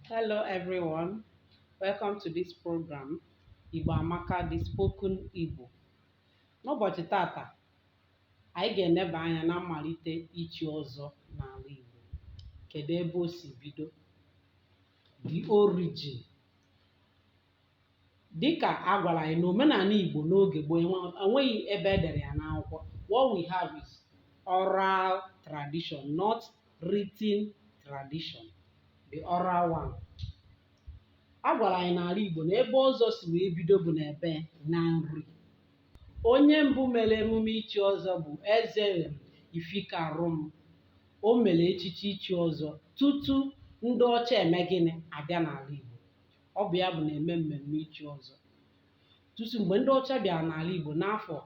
Hello everyone, welcome to this program Igbo Amaka the Spoken Igbo. N'ụbọchị tata, anyị ga-eneba anya na mmalite ichi ọzọ n'ala Igbo. Kedu ebe o si bido? The origin. Dịka a gwara anyị na omenala Igbo n'oge gboo enweghị ebe edere ya n'akwụkwọ. What we have is oral tradition, not written tradition. The oral one. A gwara anyị n'ala Igbo na ebe ọzọ si wee bido bụ n'ebe na nri. Onye mbụ mere emume ichi ọzọ bụ Eze Ifikarum. O mere echichi ichi ọzọ tutu ndị ọcha eme gịnị abịa n'ala Igbo. Ọ bụ ya bụ na-eme mmemme ichi ọzọ. Tutu mgbe ndị ọcha bịara n'ala Igbo n'afọ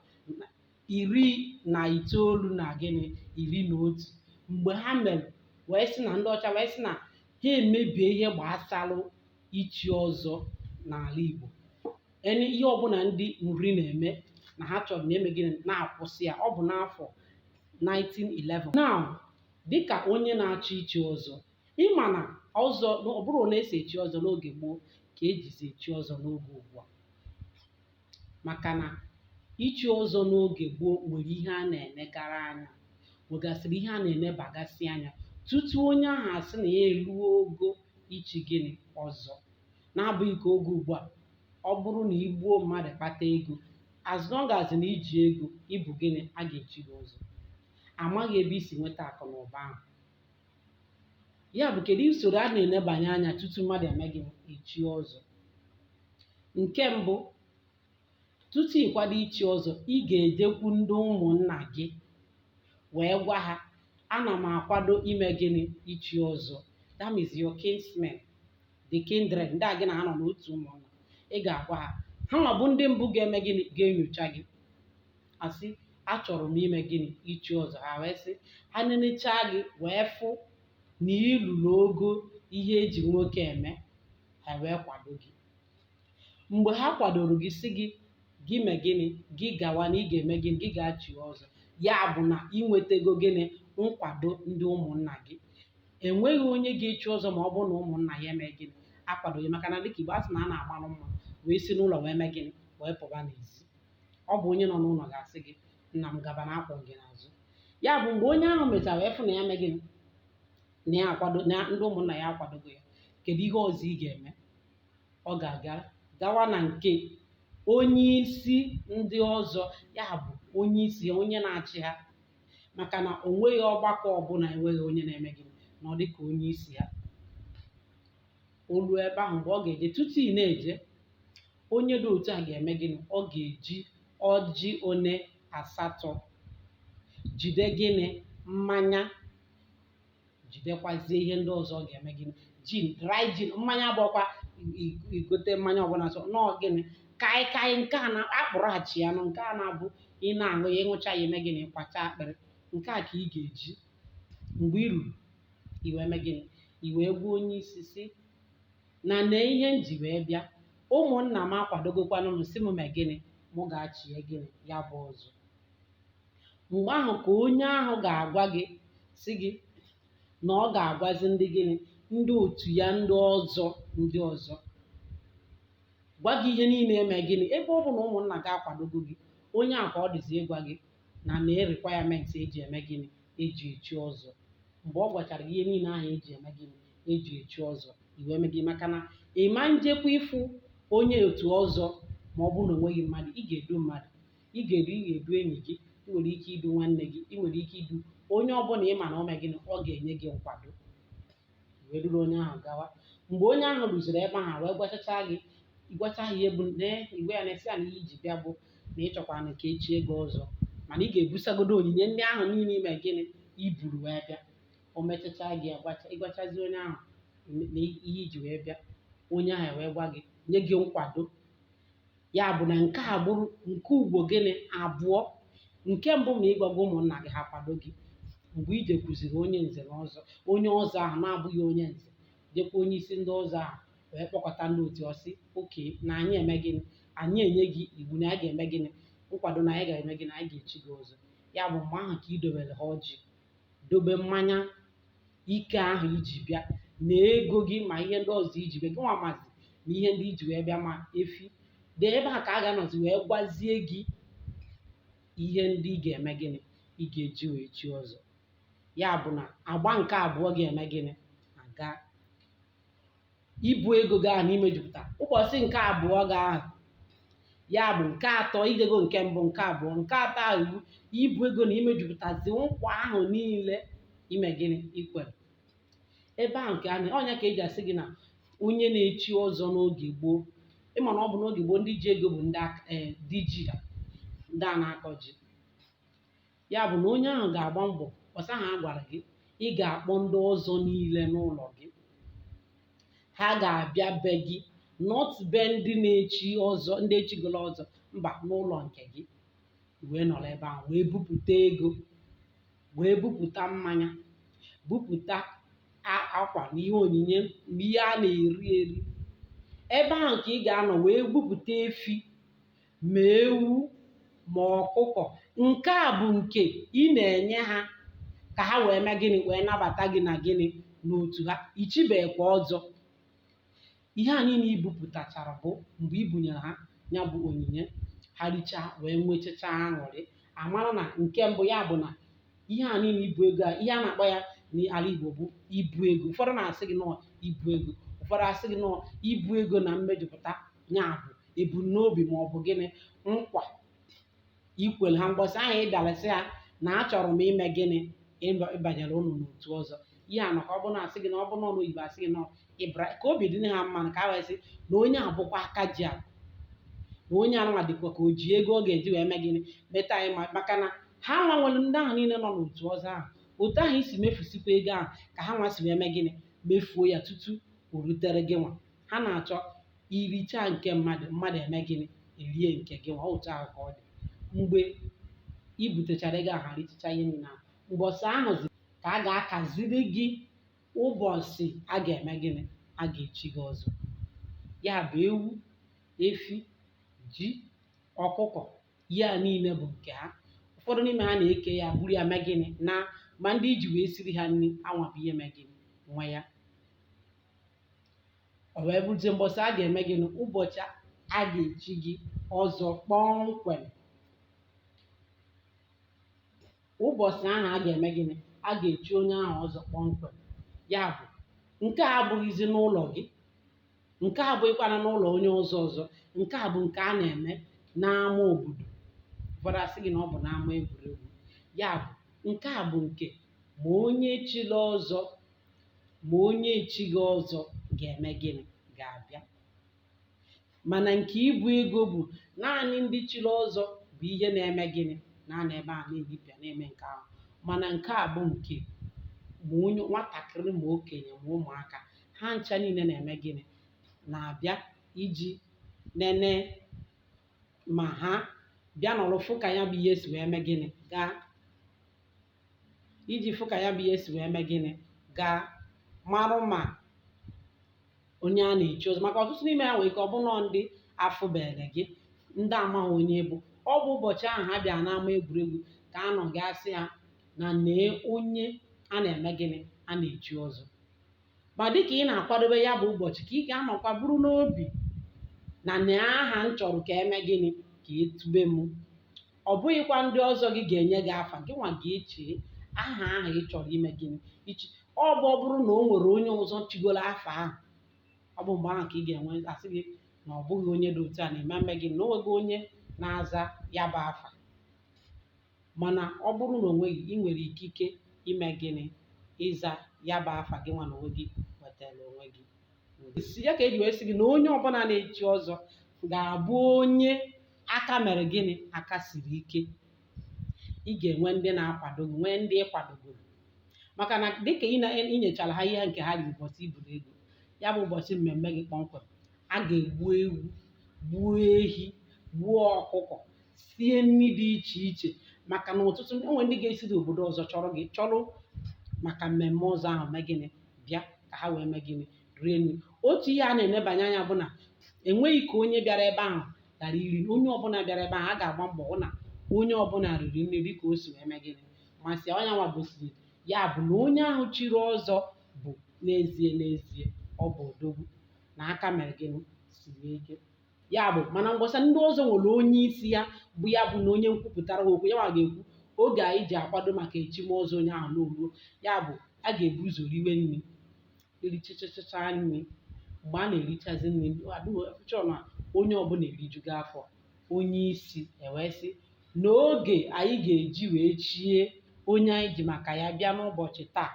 1911, mgbe ha mere wee sị na ndị ọcha wee sị na ha emebie ihe gbasara ichi ọzọ n'ala Igbo. Ihe ọbụla ndị nri na-eme na ha chọrọ na-eme gịnị na-akwụsị ya. Ọ bụ n'afọ 1911. Now, dịka onye na-achọ ichi ọzọ, ịma na ọzọ ọ bụrụ na esi echi ọzọ n'oge gboo ka ejizi echi ọzọ n'oge ugbu a. Maka na ichi ọzọ n'oge gboo nwere ihe a na-enegara anya, nwegasịrị ihe a na-enebagasị anya tutu onye ahụ asị na ya eruo ogo ichi gịnị ọzọ. Na-abụghị ka oge ugbu a, ọ bụrụ na igbuo mmadụ kpata ego, as long as na iji ego ịbụ gịnị a ga-echi gị ọzọ. Amaghị ebe isi nweta akụ na ụba ahụ. Ya bụ kedu usoro a na-enebanye anya tutu mmadụ eme gịnị echi ọzọ. Nke mbụ, tutu ịkwado ichi ọzọ, ị ga-ejekwu ndị ụmụnna gị wee gwa ha, ana m akwado ime gịnị ichi ọzọ. That means your kinsmen, the kindred, ndị a gị na ha nọ n'otu ụmụnna. Ị ga-agwa ha, ha nwa bụ ndị mbụ ga-eme gịnị ga-enyocha gị, asị achọrọ m ime gịnị ichi ọzọ. Ha wee sị, ha nenechaa gị wee fụ na ilulu ogo ihe eji nwoke eme, ha wee kwado gị. Mgbe ha kwadoro gị sị gị mee gịnị, gị gawa na ị ga-eme gịnị, gị ga-achi ọzọ. Ya bụ na ị nwetago gịnị nkwado ndị ụmụnna gị. Enweghị onye ga-echi ọzọ ma ọ bụrụ na ụmụnna ya eme gịnị akwadoghị. Maka na dịka Igbo asị na a na-agbarụ mma wee si n'ụlọ wee mee gịnị wee pụba n'ezi. Ọ bụ onye nọ n'ụlọ ga-asị gị, nna m gaba na akwọ gị n'azụ. Ya bụ mgbe onye ahụ mechara wee fụ na ya mee gịnị na ya akwado, na ndị ụmụnna ya akwadogo ya, kedu ihe ọzọ ị ga-eme? Ọ ga-aga gawa na nke onye isi ndị ọzọ, ya bụ onye isi onye na-achị ha. Maka na o nweghị ọgbakọ ọbụla enweghị onye na-eme gịnị na ọ dịka onye isi ha. Olu ebe ahụ mgbe ọ ga-eje, tutu ị na-eje, onye dị otu a ga-eme gịnị, ọ ga-eji ọjị one 8 jide gịnị mmanya, jidekwazie ihe ndị ọzọ ọ ga-eme gịnị gin, dry gin. Mmanya bụkwa igote mmanya ọbụla sọ nọọ gịnị kaịkaị, nke a na-akpụrụghachi ya, nke a na-abụ ị na-aṅụ ya, ịṅụcha ya eme gịnị kwacha akpịrị. Nke a ka ị ga-eji mgbe ị ruru iwee mee gịnị, iwee gwa onye isi si na ihe m ji wee bịa, ụmụnna m akwadogokwanụ m si m mee gịnị, mụ ga-achie gịnị ya bụ ọzọ. Mgbe ahụ ka onye ahụ ga-agwa gị si gị na ọ ga-agwazi ndị gịnị ndị otu ya ndị ọzọ gwa gị ihe niile eme gịnị. Ebe ọ bụ na ụmụnna gị akwadogo gị, onye a ka ọ dịzi ịgwa gị na requirement eji eme gịnị eji echi ọzọ. Mgbe ọ gwachara gị ihe niile ahụ eji eme gịnị eji echi ọzọ, iwee mee gị. Maka na ị ma njekwa ịfụ onye otu ọzọ ma ọ bụrụ na onweghị mmadụ. Ị ga-edu mmadụ, ị ga-edu enyi gị, ị nwere ike idu nwanne gị, ị nwere ike idu onye ọbụla ị ma na o mee gịnị ọ ga-enye gị nkwado. Wee duru onye ahụ gawa. Mgbe onye ahụ rụziri ebe ahụ wee gwachacha gị, ịgwacha ha ihe bụ igwe ya na-esi ya na ihe iji bịa bụ na ịchọkwara na ka echie gị ọzọ, mana ị ga-ebusagodo onyinye ndị ahụ niile ime gịnị iburu wee bịa. O mechacha gị ịgwachazi onye ahụ na ihe iji wee bịa, onye ahụ wee gwa gị nye gị nkwado. Ya bụ na nke a bụrụ nke ugbo gịnị abụọ. Nke mbụ na ịgwago ụmụnna gị ha kwado gị. Mgbe ije kụziri onye nze na ọzọ, onye ọzọ ahụ na-abụghị onye nze, jekwa onye isi ndị ọzọ ahụ wee kpọkọta ndị otu ọsị oke na anyị eme gịnị, anyị enye gị iwu na anyị ga-eme gịnị nkwado na anyị ga-eme gịnị, anyị ga-echi gị ọzọ. Ya bụ mgbe ahụ ka ị dobere ha ọjị, dobe mmanya ike ahụ iji bịa na ego gị ma ihe ndị ọzọ iji bịa gị nwa mazi na ihe ndị iji wee bịa ma efi dị ebe a ka a ga-anọzi wee gwazie gị ihe ndị ị ga-eme gịnị ị ga-eji wee chi ọzọ. Ya bụ na agba nke abụọ ga-eme gịnị aga ibu ego gị ahụ n'imejupụta ụbọchị nke abụọ gị ahụ, ya bụ nke atọ idego nke mbụ nke abụọ nke atọ ahụ ibu ego na imejupụtazi nkwa ahụ niile ime gịnị ikwere. Ebe ahụ nke ọnya ka eji asị gị na onye na-echi ọzọ n'oge gboo, ịma na ọ bụ n'oge gboo ndị ji ego bụ ndị ji ndị a na-akọ ji. Ya bụ na onye ahụ ga-agba mbọ ọsa ha gwara gị ị ga-akpọ ndị ọzọ niile n'ụlọ gị, ha ga-abịa be gị not be ndị na-echi ọzọ ndị echigolo ọzọ, mba n'ụlọ nke gị wee nọrọ ebe ahụ wee bupụta ego, wee bupụta mmanya, bupụta akwa na ihe onyinye na ihe a na-eri eri. Ebe ahụ ka ị ga-anọ wee bupụta efi ma ewu ma ọkụkọ. Nke a bụ nke ị na-enye ha ka ha wee mee gịnị wee nabata gị na gịnị n'otu ha ichibekwa ọzọ. Ihe a niile ibupụtachara bụ mgbe i bunyere ha ya bụ onyinye, ha richaa wee nwechacha aṅụrị amara na nke mbụ ya bụ na ihe a niile ibu ego a ihe a na-akpọ ya n'ala Igbo bụ ibu ego. Ụfọdụ na-asị gị nọọ ibu ego, ụfọdụ asị gị nọọ ibu ego na mmejupụta ya bụ ebumnobi ma ọ bụ gịnị nkwa ikwere ha mgbọsị ahụ ị bịara sị ha na achọrọ m ime gịnị ịbanyere ụnụ n'otu ọzọ. Ihe a nọka ọ bụ na-asị gị na ọ bụ n'ọnụ Igbo asị gị nọ ịbra ka obi dị ha mma ka a wee sị na onye a bụkwa aka ji a na onye anụnwa dịkwa ka o ji ego ọ ga-eji wee mee gịnị meta anyị maka na ha nwa nwere ndị ahụ niile nọ n'otu ọzọ ahụ otu ahụ isi mefusikwa ego ahụ ka ha nwa si wee mee gịnị mefuo ya tutu o rutere gị nwa. Ha na-achọ iricha nke mmadụ eme gịnị erie nke gị nwa. Otu ahụ ka ọ dị mgbe i butechara ego ahụ richicha ihe niile ahụ. Ụbọchị ahụzi ka a ga-akaziri gị ụbọchị a ga-eme gịnị a ga-echi gị ọzọ. Ya bụ ewu, efi, ji, ọkụkọ ihe a niile bụ nke ha. Ụfọdụ n'ime ha na-eke ya buru ya mee gịnị na ma ndị iji wee siri ha nri anwa bụ ihe mee gịnị nwe ya. Ọ wee bụrụzie mbọsị a ga-eme gịnị ụbọchị a ga-echi gị ọzọ kpọmkwem. Ụbọchị ahụ a ga-eme gịnị a ga-echi onye ahụ ọzọ kpọmkwem. Ya bụ nke a abụghịzi n'ụlọ gị, nke a abụghịkwana n'ụlọ onye ọzọ, nke a bụ nke a na-eme n'ama obodo. Ụfọdụ asị gị na ọ bụ n'ama egwuregwu. Ya bụ nke a bụ nke ma onye chiri ọzọ ma onye echighị ọzọ ga-eme gịnị ga-abịa. Mana nke ibu ego bụ naanị ndị chiri ọzọ bụ ihe na-eme gịnị na-anọ ebe a na-ebipịa na-eme nke ahụ. Mana nke a bụ nke ma onye nwatakịrị ma okenye ma ụmụaka ha ncha niile na-eme gịnị na-abịa iji nene ma ha bịa nọrọ fụ ka ya bụ ihe si wee mee gịnị gaa iji fụ ka ya bụ ihe si wee mee gịnị gaa marụ ma onye a na-echi ọzọ. Maka ọtụtụ n'ime ha nwere ike ọ bụ nọ ndị afụbere gị ndị amaghị onye bụ. Ọ bụ ụbọchị ahụ ha bịa n'ama egwuregwu ka a nọ gasị ha na nee onye a na-eme gịnị a na-echi ọzọ. Ma dịka ị na-akwadobe ya bụ ụbọchị ka ị ga-anọkwa bụrụ n'obi na nee aha m chọrọ ka eme gịnị ka etube m. Ọ bụghịkwa ndị ọzọ gị ga-enye gị afa gị nwa ga-eche aha ahụ ị chọrọ ime gịnị ichi. Ọ bụrụ na o nwere onye ọzọ chigoro afa ahụ, ọ bụ mgbe ahụ ka ị ga-enwe asị gị na ọ bụghị onye dị otu a na-eme mme gị na o nweghị onye na-aza ya bụ afa. Mana ọ bụrụ na onweghị ị nwere ikike ime gịnị ịza ya bụ afa gị nwa na onwe gị wetara onwe gị. Ya ka eji wee sị gị na onye ọbụla na-echi ọzọ ga-abụ onye aka mere gịnị aka siri ike. Ị ga-enwe ndị na-akwado gị nwee ndị ịkwadogoro. Maka na dịka inyechara ha ihe nke ha riri ụbọchị iburu ego, ya bụ ụbọchị mmemme gị kpọmkwem a ga-egbu ewu, gbuo ehi, gbuo ọkụkọ, sie nri dị iche iche. Maka na ọtụtụ enwe ndị ga-esi n'obodo ọzọ chọrọ maka mmemme ọzọ ahụ mee gịnị bịa ka ha wee mee gịnị rie nri. Otu ihe a na-enebanye anya bụ na enweghị ka onye bịara ebe ahụ ghara iri. Onye ọbụla bịara ebe ahụ a ga-agba mbọ hụ na onye ọbụla riri nri dị ka o si wee mee gịnị masị onye nwa gosiri ya bụ na onye ahụ chiri ọzọ bụ n'ezie ọ bụ odogwu na aka mere gịnị siri ike. Ya bụ mana ngwọsa ndị ọzọ nwere onye isi ya bụ ya bụ na onye nkwupụtara ha okwu ya ma ga-ekwu oge anyị ji akwado maka echimọzọ onye ahụ n'oruo, ya bụ a ga-ebu ụzọ riwe nri erichachacha nri. Mgbe a na-erichazi nri chọọ na onye ọbụla erijugo afọ, onye isi ewee sị n'oge anyị ga-eji wee chie onye anyị ji maka ya bịa n'ụbọchị taa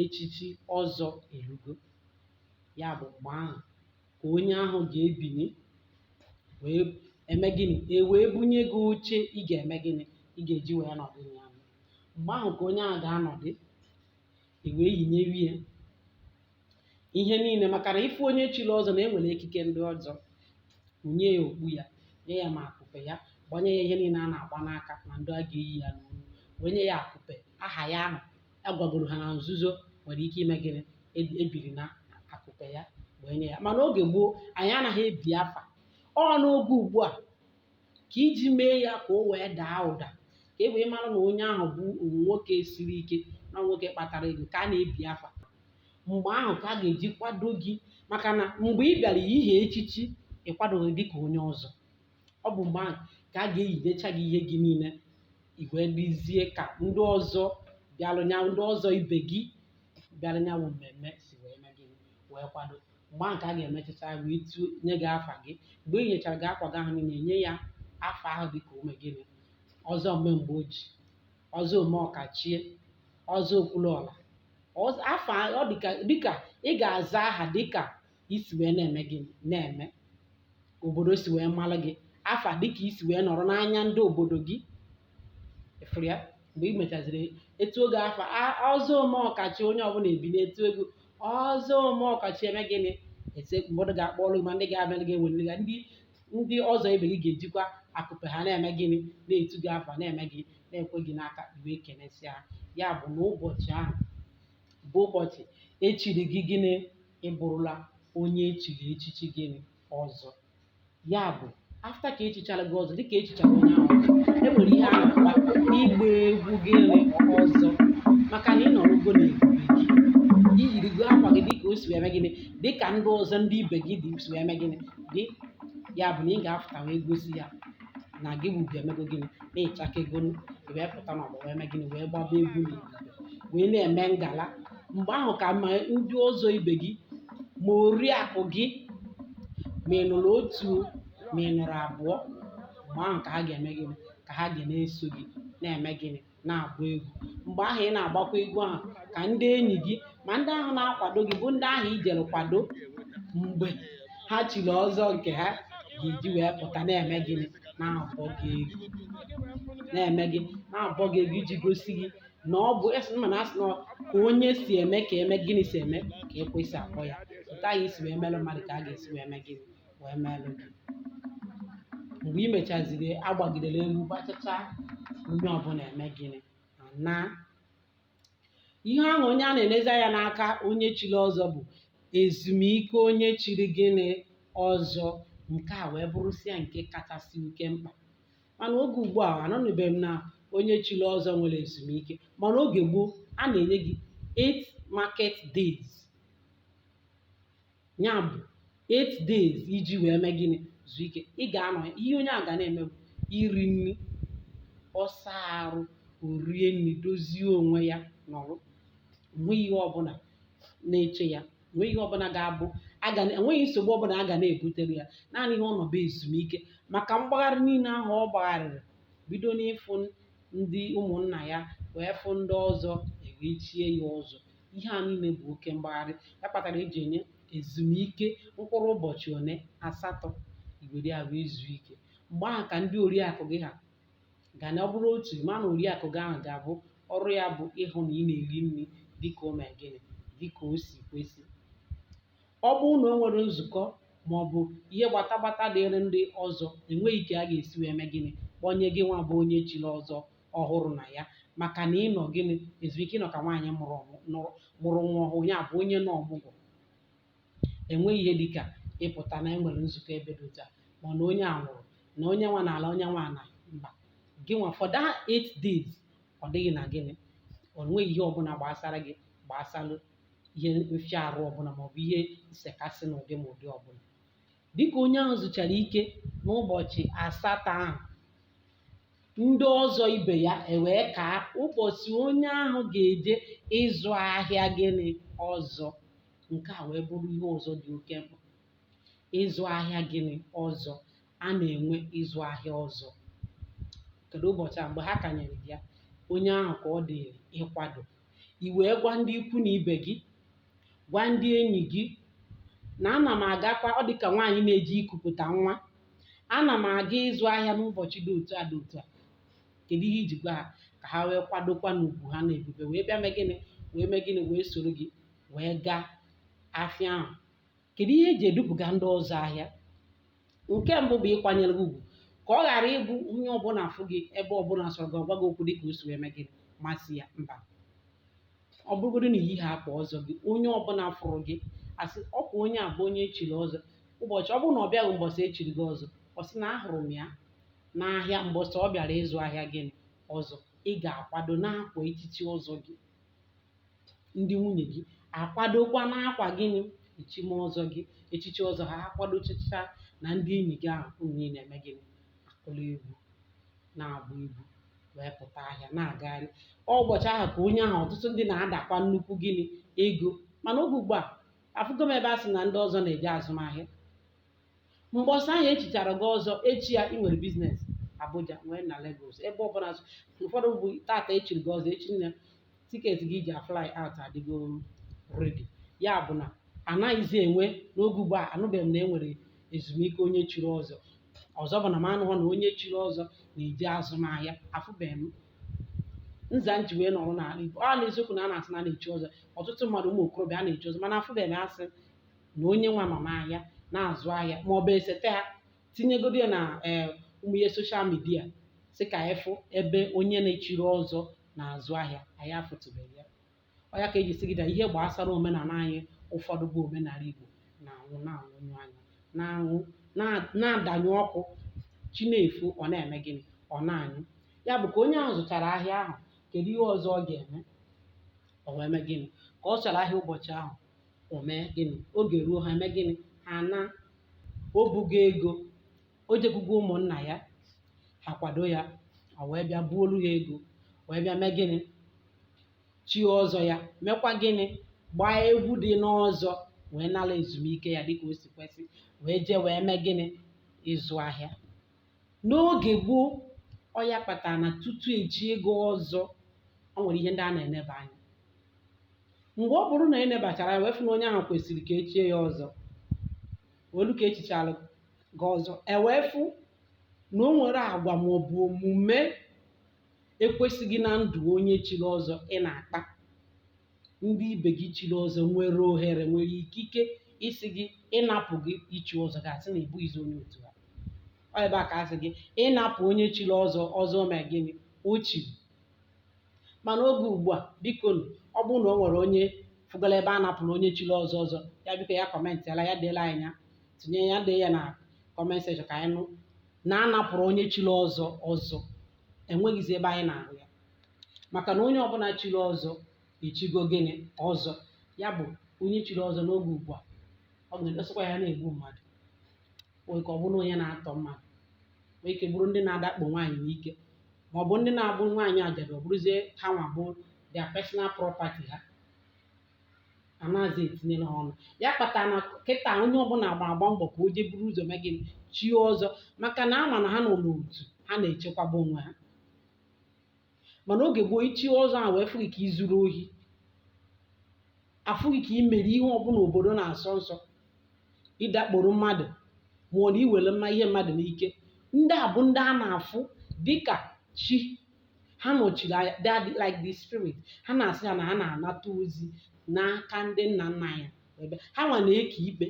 echichi ọzọ erugo. Ya bụ mgbe ahụ ka onye ahụ ga-ebinye wee eme gịnị wee bunye gị oche ị ga-eme gịnị ị ga-eji wee nọdụ ya. Mgbe ahụ ka onye ahụ ga-anọdụ wee yinyewe ya ihe niile, maka na ife onye chiri ọzọ na-enwere ekike ndị ọzọ, nye ya okpu ya, nye ya ma akụpe ya, gbanye ya ihe niile a na-agba n'aka na ndị a ga-eyi ya n'olu, wee nye ya akụpe aha ya ahụ agwagoro ha na nzuzo nwere ike ime gịnị ebiri na akụpe ya wee nye ya. Mana oge gboo anyị anaghị ebi afa. Ọ n'oge ugbu a ka iji mee ya ka o wee daa ụda, ka e wee mara na onye ahụ bụ nwoke siri ike na nwoke kpatara ego, ka a na-ebi afa. Mgbe ahụ ka a ga-eji kwado gị, maka na mgbe ị bịara ihe echichi ịkwadoghị dịka onye ọzọ. Ọ bụ mgbe ahụ ka a ga-eyidecha gị ihe gị niile wee dizie ka ndị ọzọ bịalụnya, ndị ọzọ ibe gị bịalụnya bụ mmemme si wee mee gị wee kwado. Mgbe ahụ ka a ga-emechacha wee nye gị afa gị. Mgbe e nyechara gị akwa gị ahụ niile, enye ya afa ahụ dịka ome gịnị ọzọ mmemgbe oji, ọzọ ome ọkachie, ọzọ okwuluọla. Afa ọ dịka ị ga-aza aha dịka isi wee na-eme gịnị na-eme obodo si wee mara gị, afa dịka isi wee nọrọ n'anya ndị obodo gị. Ịfụrụ ya? Mgbe ị mechaziri etu oge afa ọzọ ome ọkachi, onye ọbụla ebili etu ego ọzọ ome ọkachi eme gịnị ese mmadụ ga-akpọrọ gị ma ndị ga-abịa gị ewere gị, ndị ọzọ ibe gị ga-ejikwa akụpe ha na-eme gịnị na-etu gị afa na-eme gị na-ekwe gị n'aka iwe kenesịa. Ya bụ na ụbọchị ahụ bụ ụbọchị echiri gị gịnị ịbụrụla onye echiri echichi gịnị ọzọ. Ya bụ afta ka echichara gị ọzọ, dịka echichara onye ahụ ọzọ, enwere ihe a na-akpa ịgba egwu gịnị ọzọ, maka na ị nọrọgo n'ebube gị, iyirigo akwa gị dịka o si wee eme gịnị dịka ndị ọzọ ndị ibe gị dị si wee eme gịnị dị. Ya bụ na ị ga-apụta wee gosi ya na gị bụ emego gịnị na-ịchakego wee pụta n'ọgbọ wee eme gịnị wee gbaba egwu n'ebube wee na-eme ngala. Mgbe ahụ ka ma ndị ọzọ ibe gị ma oriakụ gị ma ị nụrụ otu ma ị nụrụ abụọ, mgbe ahụ ka ha ga-eme gịnị ka ha ga na-eso gị na-eme gịnị na-agba egwu. Mgbe ahụ ị na-agbakwa egwu ahụ ka ndị enyi gị ma ndị ahụ na-akwado gị bụ ndị ahụ ijere kwado mgbe ha chiri ọzọ nke ha ga-eji wee pụta na-eme gịnị na-abọ gị egwu, na-eme gị na-abọ gị egwu iji gosi gị na ọ bụ esi na asị na ka onye si eme ka eme gịnị si eme ka ekwesị akpọ ya. Ụta anyị isi wee melụ mmadụ ka a ga-esi wee mee gịnị wee melụ gị. Mgbe ị mechaziri agbagidere egwu gbachacha, onye ọbụla eme gịnị na ihe ahụ onye a na-enezi anya n'aka onye chiri ọzọ bụ ezumike onye chiri gịnị ọzọ. Nke a wee bụrụsịa nke kachasị oke mkpa. Mana oge ugbu a anọnubeghị m na onye chiri ọzọ nwere ezumike, mana oge gboo a na-enye gị 8 market days, ya bụ 8 days iji wee mee gịnị zuo ike. Ị ga-anọ ihe onye a ga na-eme bụ iri nri, ọsa arụ, orie nri, dozie onwe ya nọrụ, nwe ihe ọbụla na-eche ya, nwe ihe ọbụla ga-abụ enweghị nsogbu ọbụla a ga na-ebutere ya, naanị ihe ọnọdụ ezumike maka mgbagharị niile ahụ ọ gbagharịrị bido n'ịfụ ndị ụmụnna ya wee fụ ndị ọzọ ewee chie ya ọzọ. Ihe a niile bụ oke mgbagharị, ya kpatara eji enye ezumike mkpụrụ ụbọchị 8 iwere ya wee zuo ike. Mgbe ahụ ka ndị oriakụ gị ha ga na ọ bụrụ otu ma na oriakụ gị ahụ ga-abụ ọrụ ya bụ ịhụ na ị na-eri nri dịka o mee gịnị dịka o si kwesị. Ọ bụrụ na o nwere nzukọ maọbụ ihe gbata dịrị ndị ọzọ, enweghị ike a ga-esi wee mee gịnị kpọnye gị nwa bụ onye chiri ọzọ ọhụrụ na ya, maka na ịnọ gịnị ezumike ịnọ ka nwaanyị mụrụ nwa ọhụrụ, ya bụ onye nọ ọmụgwọ. Enweghị ihe dịka ịpụta na enwere nzukọ ebe dị otu a, mana onye a nwụrụ na onye nwa n'ala onye nwa na mba gị nwa for that 8 days ọ dịghị na gịnị ọ nweghị ihe ọbụla gbasara gị gbasalụ ihe mfịarụ ọbụla maọbụ ihe nsekasị n'ụdị ma ụdị ọbụla. Dịka onye ahụ zụchara ike n'ụbọchị asatọ ahụ, ndị ọzọ ibe ya ewee kaa ụbọchị onye ahụ ga-eje ịzụ ahịa gịnị ọzọ. Nke a wee bụrụ ihe ọzọ dị oke mkpa. Ịzụ ahịa gịnị ọzọ, a na-enwe ịzụ ahịa ọzọ. Kedu ụbọchị a? Mgbe ha kanyere ya, onye ahụ ka ọ dịrị ịkwado. I wee gwa ndị ikwu na ibe gị, gwa ndị enyi gị na ana m agakwa, ọ dị ka nwaanyị na-eji ikupụta nwa, ana m aga ịzụ ahịa n'ụbọchị dị otu a dị otu a. Kedu ihe iji gwa ha? Ka ha wee kwadokwa n'ugwu ha na ebube wee bịa mee gịnị, wee soro gị wee gaa afịa ahụ. Kedu ihe eji edupuga ndị ọzọ ahịa? Nke mbụ bụ ịkwanyere ugwu, ka ọ ghara ịbụ onye ọbụla afụ gị ebe ọbụla sọrọ gị ọgwa gị okwu dịka o si wee mee gị masị ya. Mba, ọ bụrụgodị na iyi ha akwa ọzọ gị, onye ọbụla fụrụ gị asị ọkwa onye a bụ onye echiri ọzọ. Ụbọchị ọ bụrụ na ọ bịaghị ụbọchị echiri gị ọzọ, ọ sị na ahụrụ m ya n'ahịa mbọchị ọ bịara ịzụ ahịa gịnị ọzọ. Ị ga-akwado n'akwa echichi ọzọ gị. Ndị nwunye gị akwadokwa n'akwa gịnị ọzọ gị, echichi ọzọ ha akwadochacha na ndị enyi gị ahụ unu niile eme gịnị, akụla egwu na-agba egwu wee pụta ahịa na-agagharị. Ụbọchị ahụ ka onye ahụ ọtụtụ ndị na-adakwa nnukwu gịnị ego. Mana oge ugbu a afụgo m ebe a sị na ndị ọzọ na-eje azụmahịa. Mbọsị ahụ echichara gị ọzọ, echi ya ị nwere biznes Abuja nwee na Lagos ebe ọbụla. Ụfọdụ bụ tata echiri gị ọzọ, echi na tiketi gị ji fly out adịgo redi. Ya bụ na anaghịzi enwe n'oge ugbu a, anụbeghị m na enwere ezumike onye chiri ọzọ. Ọzọ bụ na m anụghọ na onye chiri ọzọ na-eje azụmahịa, afụbeghị m. Nza nji wee nọrọ n'ala Igbo, ọ na-eziokwu na a na-asị na a na-echi ọzọ, ọtụtụ mmadụ ụmụ okorobịa a na-echi ọzọ, mana afụbeghị m asị na onye nwa nọ n'ahịa na-azụ ahịa maọbụ esete ha tinyegodi ya na ụmụ ihe soshal midia sị ka ịfụ ebe onye na-echiri ọzọ na-azụ ahịa. Anyị afụtụbeghị ya. Ọ ya ka eji sị gị na ihe gbasara omenala anyị ụfọdụ bụ omenala Igbo na-anwụ anya na-anwụ na-adanyụ ọkụ, chi na-efu ọ na-eme gịnị, ọ na-anyụ. Ya bụ ka onye ahụ zụchara ahịa ahụ, kedu ihe ọzọ ọ ga-eme? O wee mee gịnị? Ka ọ chọrọ ahịa ụbọchị ahụ, o mee gịnị? Oge ruo ha eme gịnị? Ha na o bugo ego, o jekwugo ụmụnna ya, ha kwado ya, o wee bịa buolu ya ego, wee bịa mee gịnị? Chi ọzọ ya mekwa gịnị? Gbaa egwu dị n'ọzọ wee nala ezumike ya dịka o si kwesị, wee jee wee mee gịnị? Ịzụ ahịa. N'oge gboo, ọ ya kpatara na tutu echi ego ọzọ, o nwere ihe ndị a na-eneba anya. Mgbe ọ bụrụ na enebachara ya wee fụ na onye ahụ kwesịrị ka echie ya ọzọ, olu ka echichara gị ọzọ, ewee fụ na o nwere agwa maọbụ omume ekwesịghị na ndụ onye chiri ọzọ ị na-akpa. Ndị ibe gị chiri ọzọ nwere ohere, nwere ikike isi gị ịnapụ gị ichi ọzọ, ga-asị na ịbụghịzi onye otu ha. Ọ ebe a ka asị gị ịnapụ onye chiri ọzọ mee gịnị? O chiri. Mana oge ugbu a, biko ọ bụrụ na o nwere onye fụgara ebe a napụrụ onye chiri ọzọ, ya biko ya kọmentịala, ya deela anyị ya, tinye ya dee ya na kọment sekshọn ka anyị nụ na anapụrụ onye chiri ọzọ. Enweghịzi ebe anyị na-ahụ ya. Maka na onye ọbụla chiri ọzọ echigo gịnị ọzọ. Ya bụ onye chiri ọzọ n'oge ugbu a, ọ ga-edosịkwa ya na-egbu mmadụ, nwee ike ọ bụrụ onye na-atọ mmadụ, nwee ike bụrụ ndị na-adakpo nwaanyị n'ike, ma ọ bụ ndị na-abụ nwaanyị ajadu, ọ bụrụzie ha nwa bụ their personal property ha, anaghịzi etinyela ha ọnụ. Ya kpatara na kịta onye ọbụla agba mbọ ka o jee buru ụzọ mee gịnị? Chi ọzọ. Maka na ama na ha nọ n'otu ha na-echekwaba onwe ha. Mana oge gboo, ichi ọzọ ahụ wee fụghị ka izuru ohi, afụghị ka imere ihe ọbụla obodo na-asọ nsọ, ịdakporo mmadụ ma ọ na iwere ihe mmadụ n'ike. Ndị a bụ ndị a na-afụ dịka chi, ha nọchiri anya like the spirit. Ha na-asị ha na ha na-anata ozi n'aka ndị nna nna ya, ha nwa na-eke ikpe.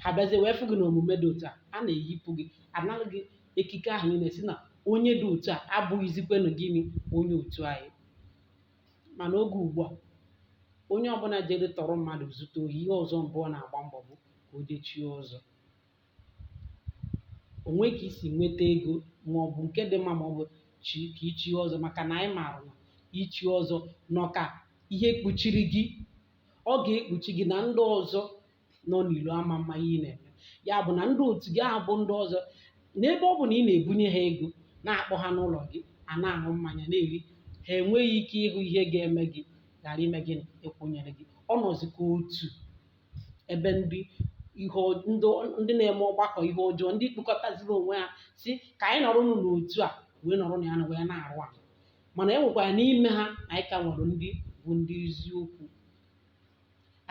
Ha bịazie wee fụ gị na omume dị otu a, a na-eyipụ gị, analụ gị ekike ahụ niile, si na onye dị otu a abụghịzikwenụ gịnị? Onye otu anyị. Mana oge ugbu a, onye ọbụla jere tọrọ mmadụ zute ohi, ihe ọzọ mbụ ọ na-agba mbọ bụ ka o jechie ọzọ. O nwee ka isi nweta ego maọbụ nke dị mma maọbụ ka ichi ọzọ, maka na anyị maara na ichi ọzọ nọ ka ihe kpuchiri gị. Ọ ga-ekpuchi gị na ndị ọzọ nọ n'ilo ama mma ihe ị na-eme. Ya bụ na ndị otu gị ahụ bụ ndị ọzọ, n'ebe ọ bụ na ị na-ebunye ha ego na-akpọ ha n'ụlọ gị a na-aṅụ mmanya na-eri, ha enweghị ike ịhụ ihe ga-eme gị ghara ime gị ịkwụnyere gị. Ọ nọzi ka otu ebe ndị na-eme ọgbakọ ihe ọjọọ, ndị kpụkọtaziri onwe ha si ka anyị nọrọ n'otu a wee nọrọ na ya na wee na-arụ ala. Mana e nwekwara n'ime ha anyị ka nwere ndị bụ ndị eziokwu,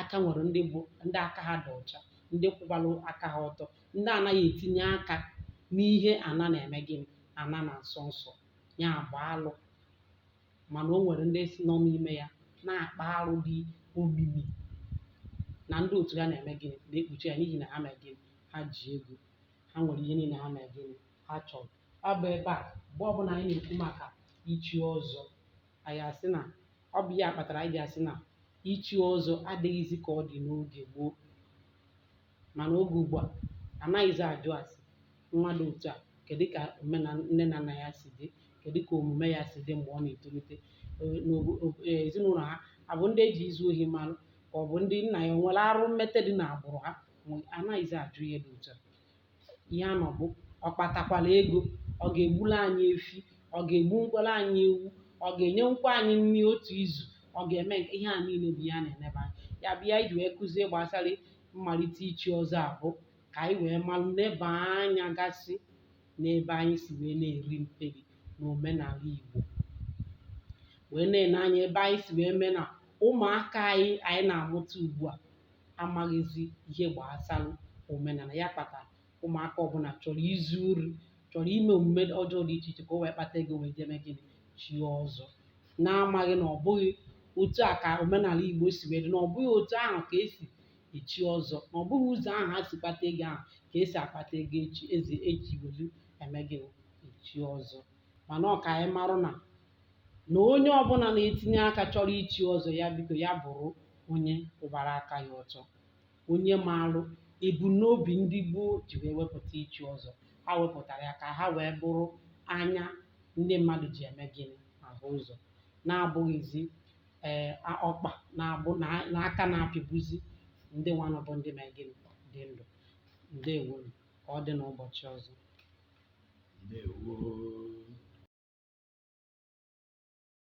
aka nwere ndị bụ ndị aka ha dị ọcha, ndị kwụbalụ aka ha ọtọ, ndị anaghị etinye aka n'ihe ana na-eme gịnị ana na-asọ nsọ, ya bụ alụ. Mana o nwere ndị nọ n'ime ya na-akpa arụ dị omimi na ndị otu ha na-eme gịnị na-ekpuchi ya n'ihi na ha mere gịnị ha ji ego, ha nwere ihe niile ha mere gịnị ha chọrọ. Ọ bụ ebe a mgbe ọbụla anyị na-ekwu maka ichi ọzọ, anyị asị na ọ bụ ya kpatara anyị ji asị na ichi ọzọ adịghịzi ka ọ dị n'oge gboo. Mana oge ugbu a anaghịzi ajụ ase nwa dị otu a kedu ka nne na nna ya si dị, kedu ka omume ya si dị mgbe ọ na-etolite, ezinụlọ ha abụ ndị eji izu ohi marụ ka ọ bụ ndị nna ya nwere arụ mmete dị n'agbụrụ ha. Anaghịzi ajụ ihe dị otu a. Ihe a nọ bụ ọ kpatakwala ego, ọ ga-egburu anyị efi, ọ ga-egbu nkwere anyị ewu, ọ ga-enye nkwa anyị nri otu izu, ọ ga-eme nke ihe a niile bụ ihe a na-enebe anya. Ya bụ ya iji wee kụzie gbasara mmalite ichi ọzọ abụ ka anyị wee malụ neba anya gasị n'ebe anyị si wee na-eri mperi n'omenala Igbo, wee na-ene anya ebe anyị si wee mee na ụmụaka anyị na-amụta ugbu a amaghịzi ihe gbasara omenala. Ya kpatara ụmụaka ọbụla chọrọ izu ori, chọrọ ime omume ọjọọ dị iche iche ka o wee kpata ego wee jeme gịnị chi ọzọ, na-amaghị na ọ bụghị otu a ka omenala Igbo si wee dị, na ọ bụghị otu ahụ ka esi echi ọzọ, na ọ bụghị ụzọ ahụ ha si kpata ego ahụ ka esi akpata ego eji welu eme gịnị echi ọzọ. Mana ọ ka anyị marụ na onye ọbụla na-etinye aka chọrọ ichi ọzọ ya biko ya bụrụ onye kwụbara aka ya ọtọ, onye marụ ebumnobi ndị gboo ji wee wepụta ichi ọzọ. Ha wepụtara ya ka ha wee bụrụ anya ndị mmadụ ji eme gịnị ahụ ụzọ, na-abụghịzi ọkpa na-abụ na aka na-apịgbuzi ndị nwanọbụ ndị mee gịnị dị ndụ. Ndewo ka ọ dị n'ụbọchị ọzọ. Ndewo.